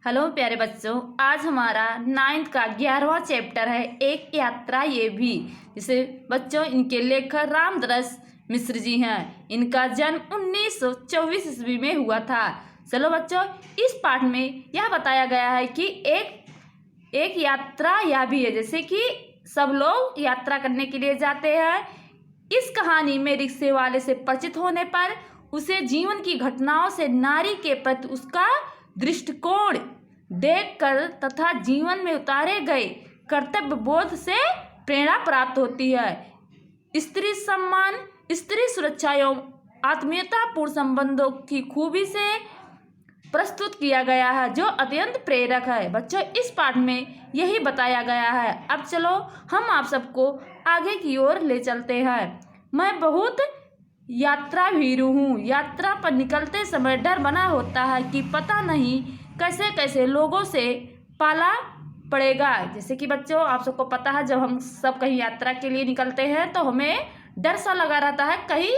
Hello प्यारे बच्चों, आज हमारा 9th का 11वां चैप्टर है एक यात्रा ये भी। जिसे बच्चों इनके लेखक रामदरस मिश्र जी हैं। इनका जन्म 1924 ईस्वी में हुआ था। चलो बच्चों, इस पाठ में यह बताया गया है कि एक यात्रा यह भी है। जैसे कि सब लोग यात्रा करने के लिए जाते हैं। इस कहानी में रिक्शे वाले से परिचित होने पर उसे जीवन की घटनाओं से नारी के प्रति उसका दृष्टिकोण देखकर तथा जीवन में उतारे गए कर्तव्य बोध से प्रेरणा प्राप्त होती है। स्त्री सम्मान, स्त्री सुरक्षा एवं आत्मीयतापूर्ण संबंधों की खूबी से प्रस्तुत किया गया है, जो अत्यंत प्रेरक है। बच्चों, इस पाठ में यही बताया गया है। अब चलो हम आप सबको आगे की ओर ले चलते हैं। मैं बहुत यात्रा भीरू हूँ। यात्रा पर निकलते समय डर बना होता है कि पता नहीं कैसे कैसे लोगों से पाला पड़ेगा। जैसे कि बच्चों, आप सबको पता है, जब हम सब कहीं यात्रा के लिए निकलते हैं तो हमें डर सा लगा रहता है, कहीं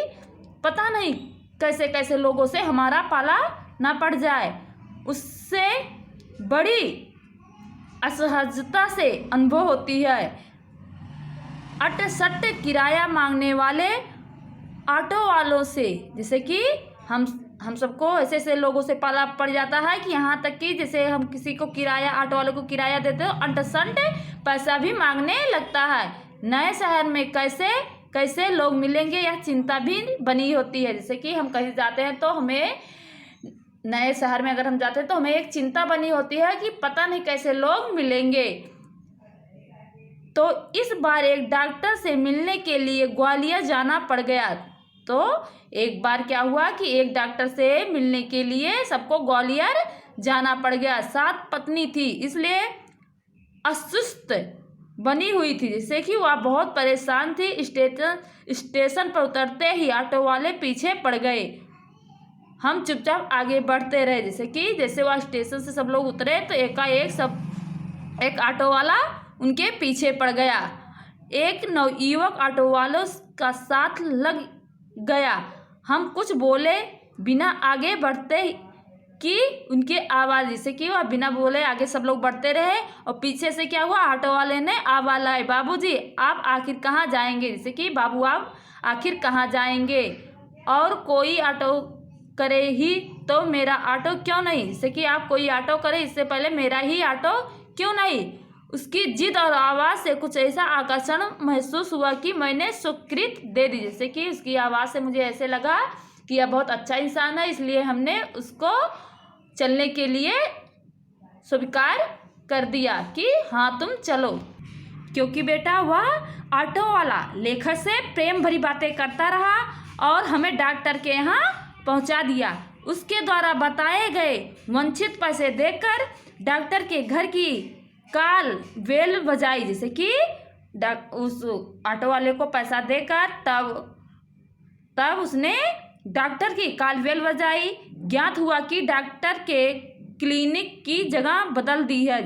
पता नहीं कैसे कैसे लोगों से हमारा पाला ना पड़ जाए। उससे बड़ी असहजता से अनुभव होती है। अटसट किराया मांगने वाले ऑटो वालों से, जैसे कि हम सबको ऐसे ऐसे लोगों से पाला पड़ जाता है कि यहाँ तक कि जैसे हम किसी को किराया, ऑटो वालों को किराया देते हो, अटसट पैसा भी मांगने लगता है। नए शहर में कैसे कैसे लोग मिलेंगे, यह चिंता भी बनी होती है। जैसे कि हम कहीं जाते हैं तो हमें, नए शहर में अगर हम जाते हैं तो हमें एक चिंता बनी होती है कि पता नहीं कैसे लोग मिलेंगे। तो इस बार एक डॉक्टर से मिलने के लिए ग्वालियर जाना पड़ गया। तो एक बार क्या हुआ कि एक डॉक्टर से मिलने के लिए सबको ग्वालियर जाना पड़ गया। साथ पत्नी थी, इसलिए अस्वस्थ बनी हुई थी। जैसे कि वह बहुत परेशान थी। स्टेशन पर उतरते ही ऑटो वाले पीछे पड़ गए। हम चुपचाप आगे बढ़ते रहे। जैसे वह स्टेशन से सब लोग उतरे तो एक ऑटो वाला उनके पीछे पड़ गया। एक नवयुवक ऑटो वालों का साथ लग गया। हम कुछ बोले बिना आगे बढ़ते कि उनके आवाज़, जैसे कि वह बिना बोले आगे सब लोग बढ़ते रहे। और पीछे से क्या हुआ, ऑटो वाले ने आवाज़ लाई, बाबूजी आप आखिर कहाँ जाएंगे। जैसे कि बाबू आप आखिर कहाँ जाएंगे, और कोई ऑटो करे ही तो मेरा ऑटो क्यों नहीं। जैसे कि आप कोई ऑटो करे, इससे पहले मेरा ही ऑटो क्यों नहीं। उसकी जिद और आवाज़ से कुछ ऐसा आकर्षण महसूस हुआ कि मैंने स्वीकृति दे दी। जैसे कि उसकी आवाज़ से मुझे ऐसे लगा कि यह बहुत अच्छा इंसान है, इसलिए हमने उसको चलने के लिए स्वीकार कर दिया कि हाँ तुम चलो। क्योंकि बेटा वह ऑटो वाला लेखक से प्रेम भरी बातें करता रहा और हमें डॉक्टर के यहाँ पहुँचा दिया। उसके द्वारा बताए गए वंचित पैसे देकर डॉक्टर के घर की काल बेल बजाई। जैसे कि उस ऑटो वाले को पैसा देकर तब उसने डॉक्टर की काल बेल बजाई। ज्ञात हुआ कि डॉक्टर के क्लिनिक की जगह बदल दी है।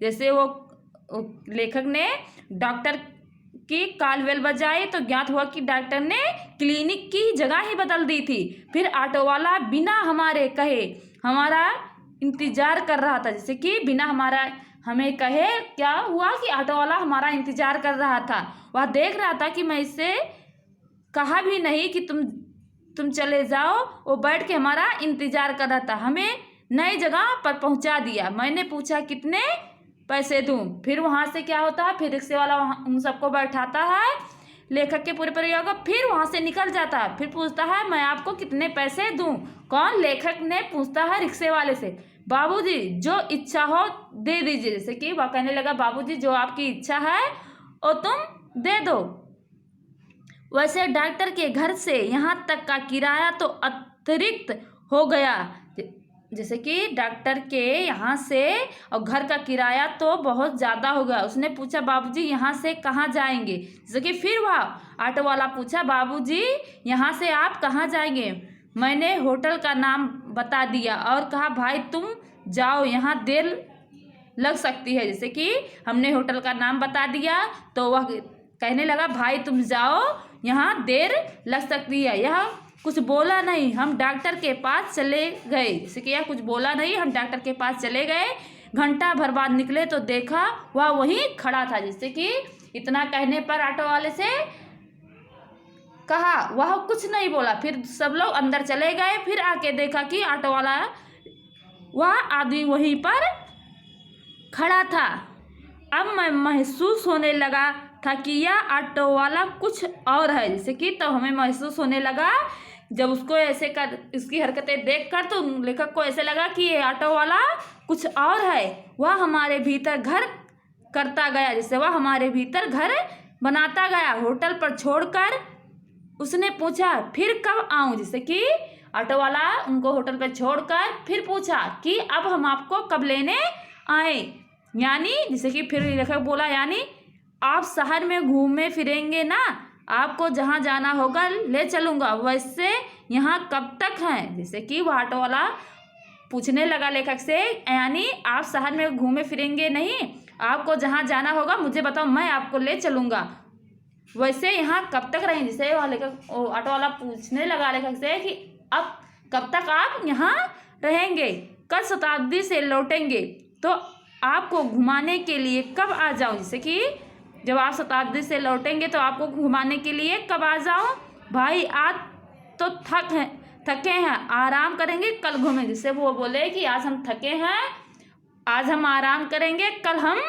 जैसे वो लेखक ने डॉक्टर की काल बेल बजाई तो ज्ञात हुआ कि डॉक्टर ने क्लिनिक की जगह ही बदल दी थी। फिर ऑटो वाला बिना हमारे कहे हमारा इंतजार कर रहा था। जैसे कि बिना हमें कहे क्या हुआ कि ऑटो वाला हमारा इंतजार कर रहा था। वह देख रहा था कि मैं इससे कहा भी नहीं कि तुम चले जाओ। वो बैठ के हमारा इंतजार कर रहा था। हमें नई जगह पर पहुंचा दिया। मैंने पूछा कितने पैसे दूं। फिर वहां से क्या होता है, फिर रिक्शे वाला उन सबको बैठाता है, लेखक के पूरे परिवार को, फिर वहां से निकल जाता है। फिर पूछता है मैं आपको कितने पैसे दूं। कौन? लेखक ने पूछता है रिक्शे वाले से। बाबूजी जो इच्छा हो दे दीजिए। जैसे कि वह कहने लगा, बाबूजी जो आपकी इच्छा है वो तुम दे दो। वैसे डॉक्टर के घर से यहाँ तक का किराया तो अतिरिक्त हो गया। जैसे कि डॉक्टर के यहाँ से और घर का किराया तो बहुत ज़्यादा हो गया। उसने पूछा, बाबूजी यहाँ से कहाँ जाएंगे। जैसे कि फिर वह ऑटो वाला पूछा, बाबूजी यहाँ से आप कहाँ जाएंगे। मैंने होटल का नाम बता दिया और कहा, भाई तुम जाओ, यहाँ देर लग सकती है। जैसे कि हमने होटल का नाम बता दिया तो वह कहने लगा, भाई तुम जाओ, यहाँ देर लग सकती है। यह कुछ बोला नहीं, हम डॉक्टर के पास चले गए। जैसे कि यह कुछ बोला नहीं, हम डॉक्टर के पास चले गए। घंटा भर बाद निकले तो देखा वह वहीं खड़ा था। जैसे कि इतना कहने पर ऑटो वाले से कहा, वह कुछ नहीं बोला। फिर सब लोग अंदर चले गए। फिर आके देखा कि ऑटो वाला, वह आदमी वहीं पर खड़ा था। अब मैं महसूस होने लगा था कि यह ऑटो वाला कुछ और है। जैसे कि तो हमें महसूस होने लगा जब उसको ऐसे कर, इसकी हरकतें देखकर, तो लेखक को ऐसे लगा कि ये ऑटो वाला कुछ और है। वह हमारे भीतर घर करता गया, जैसे वह हमारे भीतर घर बनाता गया। होटल पर छोड़कर उसने पूछा, फिर कब आऊं? जैसे कि ऑटो वाला उनको होटल पर छोड़कर फिर पूछा कि अब हम आपको कब लेने आए। यानी जैसे कि फिर लेखक बोला, यानी आप शहर में घूमे फिरेंगे ना, आपको जहाँ जाना होगा ले चलूँगा। वैसे यहाँ कब तक हैं? जैसे कि वह ऑटो वाला पूछने लगा लेखक से, यानी आप शहर में घूमे फिरेंगे नहीं, आपको जहाँ जाना होगा मुझे बताओ, मैं आपको ले चलूँगा। वैसे यहाँ कब तक रहेंगे? जैसे वह लेखक ऑटो वाला पूछने लगा लेखक से कि अब कब तक आप यहाँ रहेंगे? कल शताब्दी से लौटेंगे तो आपको घुमाने के लिए कब आ जाऊँ? जैसे कि जब आप शताब्दी से लौटेंगे तो आपको घुमाने के लिए कब आ जाऊँ? भाई आज तो थके हैं, आराम करेंगे, कल घूमेंगे। जिससे वो बोले कि आज हम थके हैं, आज हम आराम करेंगे, कल हम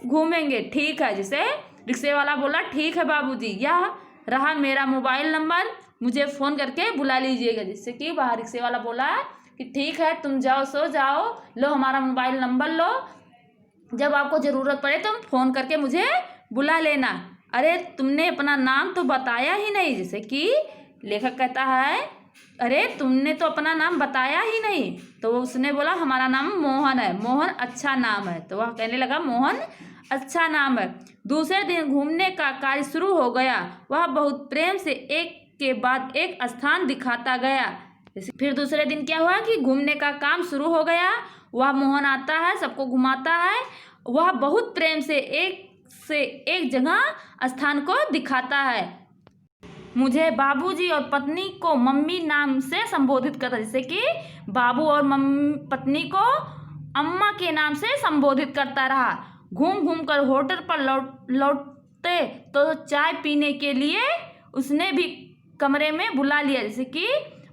घूमेंगे। ठीक है। जिसे रिक्शे वाला बोला, ठीक है बाबूजी, यह रहा मेरा मोबाइल नंबर, मुझे फ़ोन करके बुला लीजिएगा। जिससे कि वह रिक्शे वाला बोला कि ठीक है, तुम जाओ, सो जाओ, लो हमारा मोबाइल नंबर लो, जब आपको ज़रूरत पड़े तुम फ़ोन करके मुझे बुला लेना। अरे तुमने अपना नाम तो बताया ही नहीं। जैसे कि लेखक कहता है, अरे तुमने तो अपना नाम बताया ही नहीं। तो उसने बोला, हमारा नाम मोहन है, मोहन अच्छा नाम है। तो वह कहने लगा, मोहन अच्छा नाम है। दूसरे दिन घूमने का कार्य शुरू हो गया। वह बहुत प्रेम से एक के बाद एक स्थान दिखाता गया। फिर दूसरे दिन क्या हुआ कि घूमने का काम शुरू हो गया। वह मोहन आता है, सबको घुमाता है। वह बहुत प्रेम से एक जगह स्थान को दिखाता है। मुझे बाबूजी और पत्नी को मम्मी नाम से संबोधित करता है। जैसे कि बाबू और पत्नी को अम्मा के नाम से संबोधित करता रहा। घूम घूम कर होटल पर लौटते तो चाय पीने के लिए उसने भी कमरे में बुला लिया। जैसे कि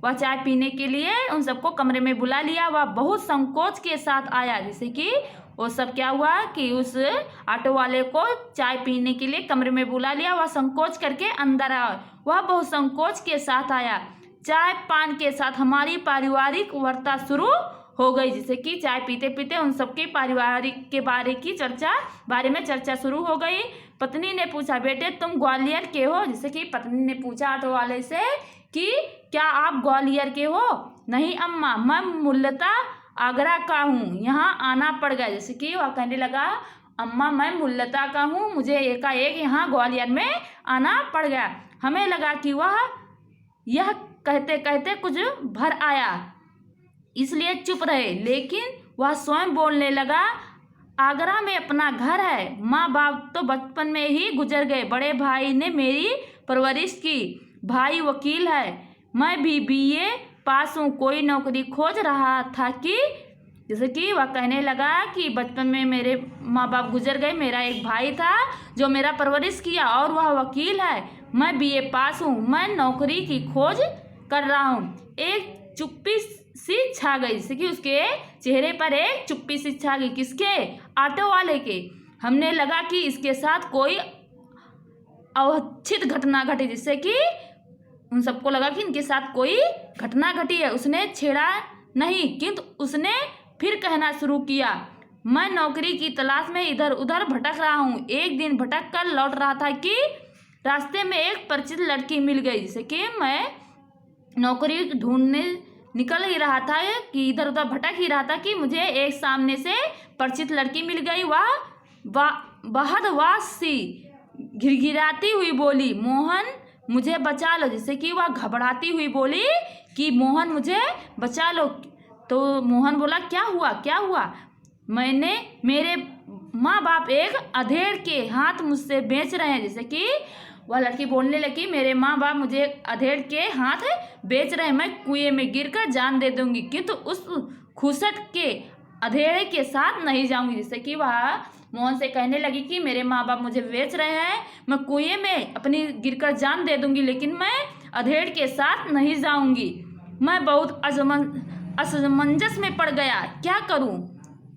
वह चाय पीने के लिए उन सबको कमरे में बुला लिया। वह बहुत संकोच के साथ आया। जैसे कि वो सब क्या हुआ कि उस ऑटो वाले को चाय पीने के लिए कमरे में बुला लिया। वह संकोच करके अंदर आया। वह बहुत संकोच के साथ आया। चाय पान के साथ हमारी पारिवारिक वार्ता शुरू हो गई। जैसे कि चाय पीते पीते उन सबके पारिवारिक के बारे में चर्चा शुरू हो गई। पत्नी ने पूछा, बेटे तुम ग्वालियर के हो? जैसे कि पत्नी ने पूछा ऑटो वाले से कि क्या आप ग्वालियर के हो? नहीं अम्मा, मैं मूलतः आगरा का हूँ, यहाँ आना पड़ गया। जैसे कि वह कहने लगा, अम्मा मैं मूलतः का हूँ, मुझे एकाएक यहाँ ग्वालियर में आना पड़ गया। हमें लगा कि वह यह कहते कहते कुछ भर आया, इसलिए चुप रहे। लेकिन वह स्वयं बोलने लगा, आगरा में अपना घर है, माँ बाप तो बचपन में ही गुजर गए, बड़े भाई ने मेरी परवरिश की, भाई वकील है, मैं भी BA पास हूँ, कोई नौकरी खोज रहा था कि। जैसे कि वह कहने लगा कि बचपन में मेरे माँ बाप गुजर गए, मेरा एक भाई था जो मेरा परवरिश किया और वह वकील है, मैं BA पास हूँ, मैं नौकरी की खोज कर रहा हूँ। एक चुप्पी सी छा गई। जैसे कि उसके चेहरे पर एक चुप्पी सी छा गई। किसके? ऑटो वाले के। हमने लगा कि इसके साथ कोई अवांछित घटना घटी। जिससे कि उन सबको लगा कि इनके साथ कोई घटना घटी है। उसने छेड़ा नहीं, किंतु उसने फिर कहना शुरू किया, मैं नौकरी की तलाश में इधर उधर भटक रहा हूँ। एक दिन भटक कर लौट रहा था कि रास्ते में एक परिचित लड़की मिल गई। जैसे कि मैं नौकरी ढूंढने निकल ही रहा था कि इधर उधर भटक ही रहा था कि मुझे एक सामने से परिचित लड़की मिल गई। वह बहदवास सी घिरघिराती हुई बोली, मोहन मुझे बचा लो। जैसे कि वह घबराती हुई बोली कि मोहन मुझे बचा लो। तो मोहन बोला, क्या हुआ क्या हुआ? मेरे माँ बाप एक अधेड़ के हाथ मुझसे बेच रहे हैं। जैसे कि वह लड़की बोलने लगी, मेरे माँ बाप मुझे अधेड़ के हाथ बेच रहे, मैं कुएं में गिरकर जान दे दूंगी, किंतु उस खुसट के अधेड़े के साथ नहीं जाऊंगी। जैसे कि वह मोहन से कहने लगी कि मेरे माँ बाप मुझे बेच रहे हैं, मैं कुएं में अपनी गिरकर जान दे दूंगी, लेकिन मैं अधेड़ के साथ नहीं जाऊंगी। मैं बहुत असमंजस में पड़ गया, क्या करूं,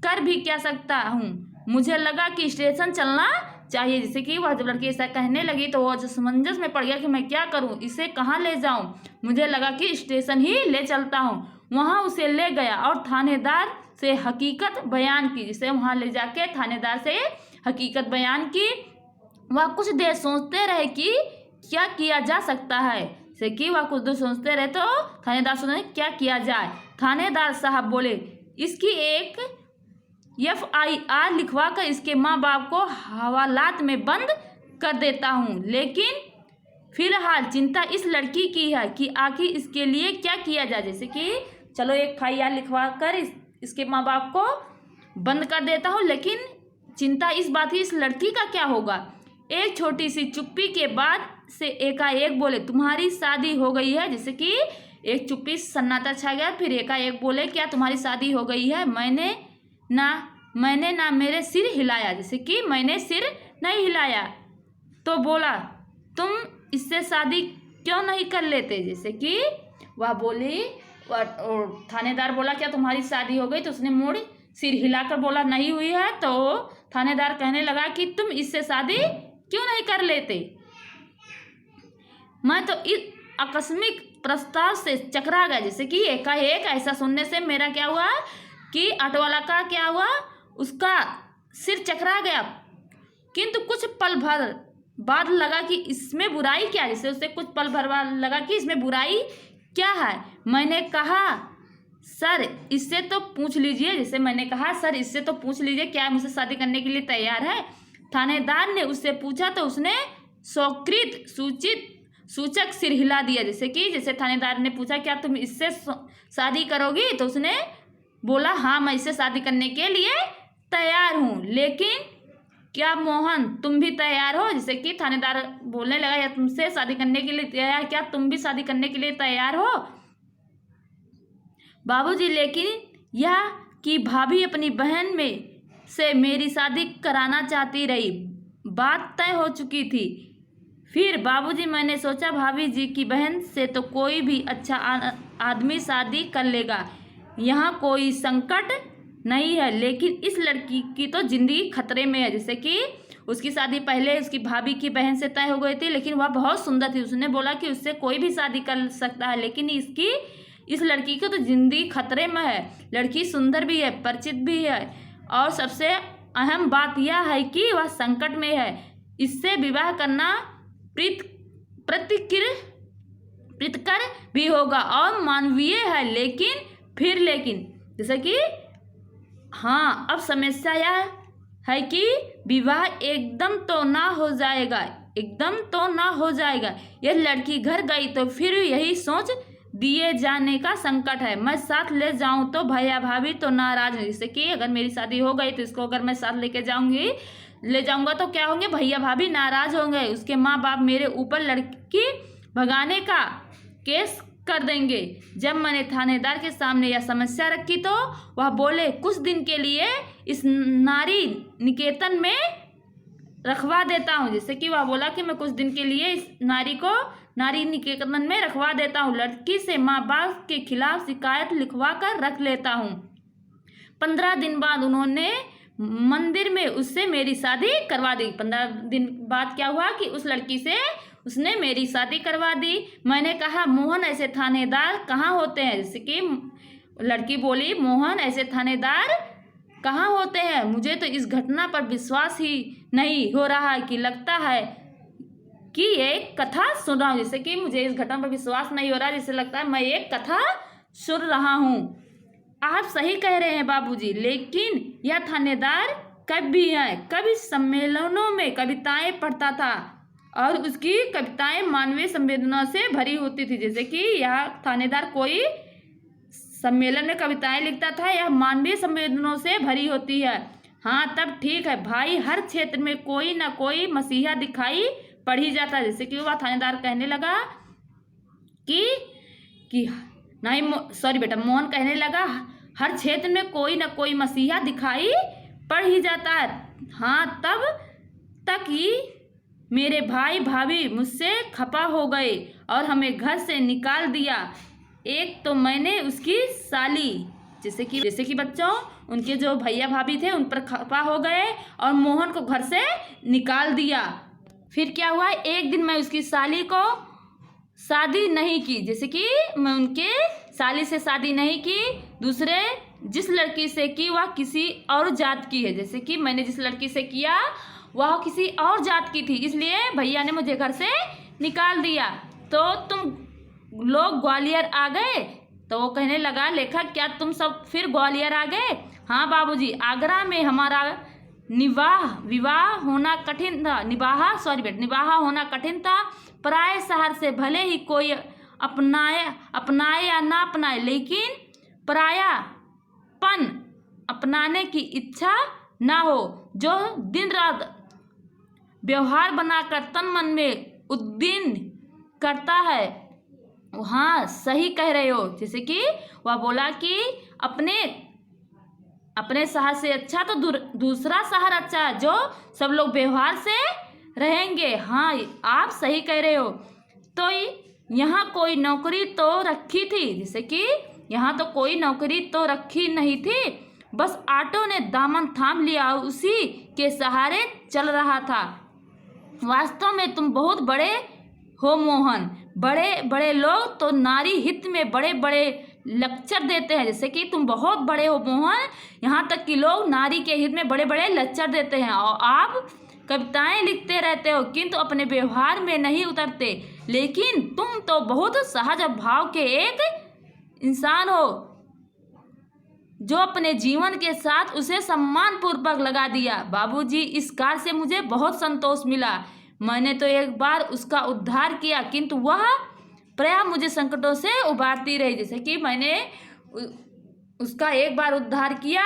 कर भी क्या सकता हूं। मुझे लगा कि स्टेशन चलना चाहिए। जैसे कि वह जब लड़की ऐसा कहने लगी तो वह असमंजस में पड़ गया कि मैं क्या करूं, इसे कहाँ ले जाऊं। मुझे लगा कि स्टेशन ही ले चलता हूं। वहां उसे ले गया और थानेदार से हकीकत बयान की। जिसे वहां ले जाके थानेदार से हकीकत बयान की। वह कुछ देर सोचते रहे कि क्या किया जा सकता है। जैसे कि वह कुछ देर सोचते रहे तो थानेदार सोचे क्या किया जाए। थानेदार साहब बोले, इसकी एक FIR लिखवा कर इसके माँ बाप को हवालात में बंद कर देता हूँ, लेकिन फिलहाल चिंता इस लड़की की है कि आखिर इसके लिए क्या किया जाए। जैसे कि चलो एक FIR लिखवा कर इसके माँ बाप को बंद कर देता हूँ, लेकिन चिंता इस बात की इस लड़की का क्या होगा। एक छोटी सी चुप्पी के बाद से एकाएक बोले, तुम्हारी शादी हो गई है। जैसे कि एक चुप्पी सन्नाटा छा गया, फिर एकाएक बोले, क्या तुम्हारी शादी हो गई है। मैंने ना मेरे सिर हिलाया। जैसे कि मैंने सिर नहीं हिलाया। तो बोला, तुम इससे शादी क्यों नहीं कर लेते। जैसे कि वह बोली, थानेदार बोला, क्या तुम्हारी शादी हो गई। तो उसने मुड़ सिर हिलाकर बोला, नहीं हुई है। तो थानेदार कहने लगा कि तुम इससे शादी क्यों नहीं कर लेते। मैं तो इस आकस्मिक प्रस्ताव से चकरा गया। जैसे कि एकाएक ऐसा सुनने से मेरा क्या हुआ कि ऑटो वाला का क्या हुआ, उसका सिर चकरा गया। किंतु कुछ पल भर बाद लगा कि इसमें बुराई क्या है। जैसे उसे कुछ पल भर बाद लगा कि इसमें बुराई क्या है। मैंने कहा, सर इससे तो पूछ लीजिए। जैसे मैंने कहा, सर इससे तो पूछ लीजिए क्या मुझसे शादी करने के लिए तैयार है। थानेदार ने उससे पूछा तो उसने स्वीकृत सूचक सिर हिला दिया। जैसे थानेदार ने पूछा, क्या तुम इससे शादी करोगी। तो उसने बोला, हाँ मैं इससे शादी करने के लिए तैयार हूँ, लेकिन क्या मोहन तुम भी तैयार हो। जैसे कि थानेदार बोलने लगा, या तुमसे शादी करने के लिए तैयार, क्या तुम भी शादी करने के लिए तैयार हो। बाबूजी, लेकिन यह कि भाभी अपनी बहन में से मेरी शादी कराना चाहती रही, बात तय हो चुकी थी। फिर बाबूजी मैंने सोचा, भाभी जी की बहन से तो कोई भी अच्छा आदमी शादी कर लेगा, यहाँ कोई संकट नहीं है, लेकिन इस लड़की की तो जिंदगी खतरे में है। जैसे कि उसकी शादी पहले उसकी भाभी की बहन से तय हो गई थी, लेकिन वह बहुत सुंदर थी। उसने बोला कि उससे कोई भी शादी कर सकता है, लेकिन इस लड़की की तो जिंदगी खतरे में है। लड़की सुंदर भी है, परिचित भी है, और सबसे अहम बात यह है कि वह संकट में है। इससे विवाह करना प्रीतकर भी होगा और मानवीय है, लेकिन जैसे कि हाँ, अब समस्या यह है कि विवाह एकदम तो ना हो जाएगा। यदि लड़की घर गई तो फिर यही सोच दिए जाने का संकट है। मैं साथ ले जाऊं तो भैया भाभी तो नाराज है। जैसे कि अगर मेरी शादी हो गई तो इसको अगर मैं साथ ले जाऊंगा तो क्या होंगे, भैया भाभी नाराज होंगे। उसके माँ बाप मेरे ऊपर लड़की भगाने का केस कर देंगे। जब मैंने थानेदार के सामने यह समस्या रखी तो वह बोले, कुछ दिन के लिए इस नारी निकेतन में रखवा देता हूँ। जैसे कि वह बोला कि मैं कुछ दिन के लिए इस नारी निकेतन में रखवा देता हूँ। लड़की से माँ बाप के खिलाफ शिकायत लिखवा कर रख लेता हूँ। 15 दिन बाद उन्होंने मंदिर में उससे मेरी शादी करवा दी। 15 दिन बाद क्या हुआ कि उस लड़की से उसने मेरी शादी करवा दी। मैंने कहा, मोहन ऐसे थानेदार कहाँ होते हैं। जैसे कि लड़की बोली, मोहन ऐसे थानेदार कहाँ होते हैं। मुझे तो इस घटना पर विश्वास ही नहीं हो रहा है कि लगता है कि एक कथा सुन रहा हूँ। जैसे कि मुझे इस घटना पर विश्वास नहीं हो रहा, जिससे लगता है मैं एक कथा सुन रहा हूँ। आप सही कह रहे हैं बाबूजी, लेकिन यह थानेदार कभी सम्मेलनों में कविताएं पढ़ता था और उसकी कविताएं मानवीय संवेदना से भरी होती थी। जैसे कि यह थानेदार कोई सम्मेलन में कविताएं लिखता था, यह मानवीय संवेदनाओं से भरी होती है। हाँ, तब ठीक है भाई, हर क्षेत्र में कोई ना कोई मसीहा दिखाई पड़ ही जाता है। जैसे कि वह थानेदार कहने लगा कि नहीं सॉरी बेटा, मोहन कहने लगा हर क्षेत्र में कोई न कोई मसीहा दिखाई पड़ ही जाता है। हाँ, तब तक ही मेरे भाई भाभी मुझसे खफा हो गए और हमें घर से निकाल दिया। एक तो मैंने उसकी साली, जैसे कि बच्चों उनके जो भैया भाभी थे उन पर खफा हो गए और मोहन को घर से निकाल दिया। फिर क्या हुआ, एक दिन मैं उसकी साली को शादी नहीं की, जैसे कि मैं उनके साली से शादी नहीं की, दूसरे जिस लड़की से की वह किसी और जात की है। जैसे कि मैंने जिस लड़की से किया वह किसी और जात की थी, इसलिए भैया ने मुझे घर से निकाल दिया। तो तुम लोग ग्वालियर आ गए? तो वो कहने लगा लेखक, क्या तुम सब फिर ग्वालियर आ गए? हाँ बाबूजी, आगरा में हमारा निबाह होना कठिन था। पराए शहर से भले ही कोई अपनाए या ना अपनाए, लेकिन परायापन अपनाने की इच्छा ना हो। जो दिन रात व्यवहार बनाकर तन मन में उद्दीन करता है। हाँ, सही कह रहे हो। जैसे कि वह बोला कि अपने शहर से अच्छा तो दूसरा शहर अच्छा है, जो सब लोग व्यवहार से रहेंगे। हाँ, आप सही कह रहे हो। तो यहाँ कोई नौकरी तो रखी थी, जैसे कि यहाँ तो कोई नौकरी तो रखी नहीं थी, बस ऑटो ने दामन थाम लिया और उसी के सहारे चल रहा था। वास्तव में तुम बहुत बड़े हो मोहन। बड़े बड़े लोग तो नारी हित में बड़े बड़े लेक्चर देते हैं। जैसे कि तुम बहुत बड़े हो मोहन, यहाँ तक कि लोग नारी के हित में बड़े बड़े लेक्चर देते हैं, और आप कविताएं लिखते रहते हो किंतु अपने व्यवहार में नहीं उतरते। लेकिन तुम तो बहुत सहज भाव के एक इंसान हो, जो अपने जीवन के साथ उसे सम्मान पूर्वक लगा दिया। बाबूजी, इस कार्य से मुझे बहुत संतोष मिला। मैंने तो एक बार उसका उद्धार किया, किंतु वह प्रायः मुझे संकटों से उबारती रही। जैसे कि मैंने उसका एक बार उद्धार किया,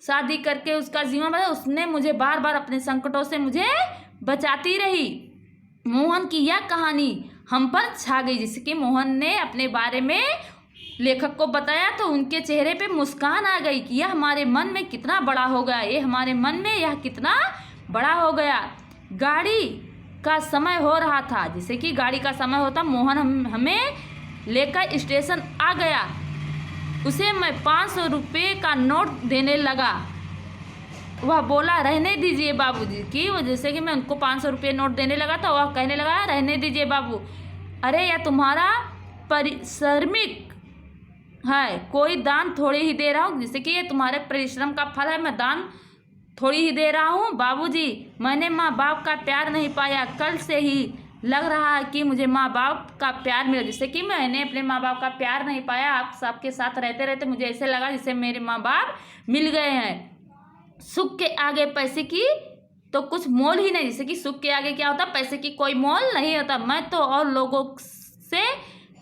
शादी करके उसका जीवन बचा, उसने मुझे बार बार अपने संकटों से मुझे बचाती रही। मोहन की यह कहानी हम पर छा गई। जैसे कि मोहन ने अपने बारे में लेखक को बताया तो उनके चेहरे पे मुस्कान आ गई कि यह हमारे मन में कितना बड़ा हो गया, ये हमारे मन में यह कितना बड़ा हो गया। गाड़ी का समय हो रहा था। जैसे कि गाड़ी का समय होता, मोहन हमें लेकर स्टेशन आ गया। उसे मैं 500 रुपये का नोट देने लगा। वह बोला रहने दीजिए बाबूजी की वजह से कि मैं उनको 500 रुपये नोट देने लगा, तो वह कहने लगा रहने दीजिए बाबू, अरे यह तुम्हारा परिश्रमिक है, कोई दान थोड़ी ही दे रहा हूँ। जैसे कि ये तुम्हारे परिश्रम का फल है, मैं दान थोड़ी ही दे रहा हूँ। बाबूजी, मैंने माँ बाप का प्यार नहीं पाया, कल से ही लग रहा है कि मुझे माँ बाप का प्यार मिला। जैसे कि मैंने अपने माँ बाप का प्यार नहीं पाया, आप सबके साथ रहते रहते मुझे ऐसे लगा जैसे मेरे माँ बाप मिल गए हैं। सुख के आगे पैसे की तो कुछ मोल ही नहीं। जैसे कि सुख के आगे क्या होता, पैसे की कोई मोल नहीं होता। मैं तो और लोगों से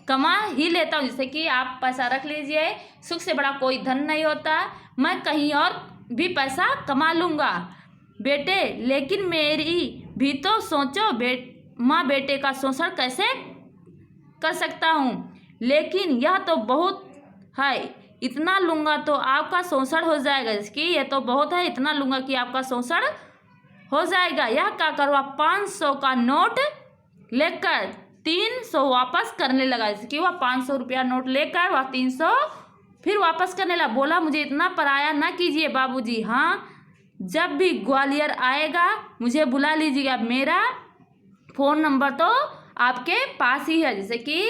कमा ही लेता हूँ। जैसे कि आप पैसा रख लीजिए, सुख से बड़ा कोई धन नहीं होता, मैं कहीं और भी पैसा कमा लूँगा बेटे। लेकिन मेरी भी तो सोचो, माँ बेटे का शोषण कैसे कर सकता हूँ, लेकिन यह तो बहुत है, इतना लूँगा तो आपका शोषण हो जाएगा। इसकी यह तो बहुत है, इतना लूँगा कि आपका शोषण हो जाएगा। यह क्या करवा 500 का नोट लेकर 300 वापस करने लगा। इसकी वह 500 रुपया नोट लेकर वह 300 फिर वापस करने लगा। बोला मुझे इतना पराया ना कीजिए बाबूजी, हाँ जब भी ग्वालियर आएगा मुझे बुला लीजिएगा, मेरा फ़ोन नंबर तो आपके पास ही है। जैसे कि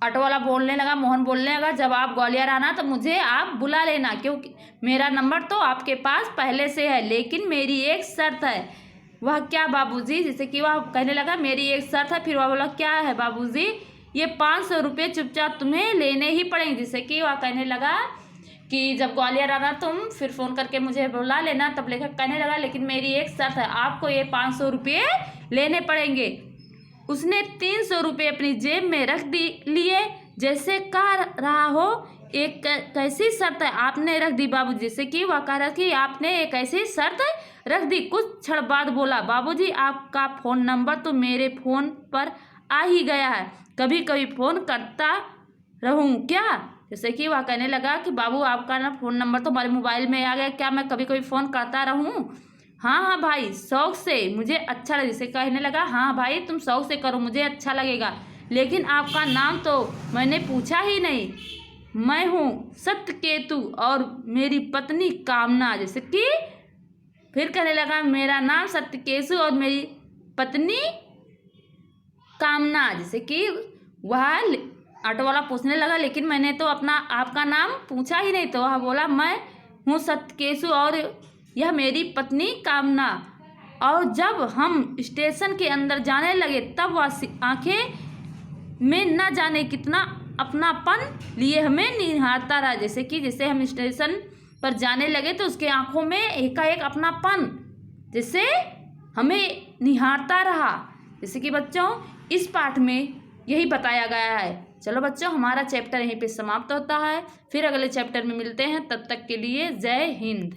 ऑटो वाला बोलने लगा, मोहन बोलने लगा, जब आप ग्वालियर आना तो मुझे आप बुला लेना, क्योंकि मेरा नंबर तो आपके पास पहले से है, लेकिन मेरी एक शर्त है। वह क्या बाबूजी? जैसे कि वह कहने लगा मेरी एक शर्त है। फिर वह बोला क्या है बाबूजी? ये 500 रुपये चुपचाप तुम्हें लेने ही पड़ेंगे। जैसे कि वह कहने लगा कि जब ग्वालियर आना तुम फिर फ़ोन करके मुझे बुला लेना। तब लेखक कहने लगा लेकिन मेरी एक शर्त है, आपको ये 500 रुपये लेने पड़ेंगे। उसने 300 रुपये अपनी जेब में रख लिए, जैसे कह रहा हो एक कैसी शर्त है आपने रख दी बाबूजी, जैसे कि वह कह रहा कि आपने एक ऐसी शर्त रख दी। कुछ क्षण बाद बोला, बाबूजी आपका फ़ोन नंबर तो मेरे फ़ोन पर आ ही गया है, कभी कभी फ़ोन करता रहूं क्या? जैसे कि वह कहने लगा कि बाबू आपका ना फ़ोन नंबर तो हमारे मोबाइल में आ गया, क्या मैं कभी कभी फ़ोन करता रहूं? हाँ हाँ भाई, शौक से, मुझे अच्छा लगे। जैसे कहने लगा, हाँ भाई तुम शौक से करो, मुझे अच्छा लगेगा, लेकिन आपका नाम तो मैंने पूछा ही नहीं। मैं हूँ सत्यकेतु और मेरी पत्नी कामना। जैसे कि फिर कहने लगा, मेरा नाम सत्यकेतु और मेरी पत्नी कामना। जैसे कि वह ऑटो वाला पूछने लगा, लेकिन मैंने तो आपका नाम पूछा ही नहीं। तो वह बोला, मैं हूँ सत्यकेतु और यह मेरी पत्नी कामना। और जब हम स्टेशन के अंदर जाने लगे तब वह आंखें में न जाने कितना अपनापन लिए हमें निहारता रहा। जैसे हम स्टेशन पर जाने लगे तो उसके आंखों में एकाएक अपनापन जैसे हमें निहारता रहा। जैसे कि बच्चों इस पाठ में यही बताया गया है। चलो बच्चों, हमारा चैप्टर यहीं पे समाप्त होता है, फिर अगले चैप्टर में मिलते हैं। तब तक के लिए जय हिंद।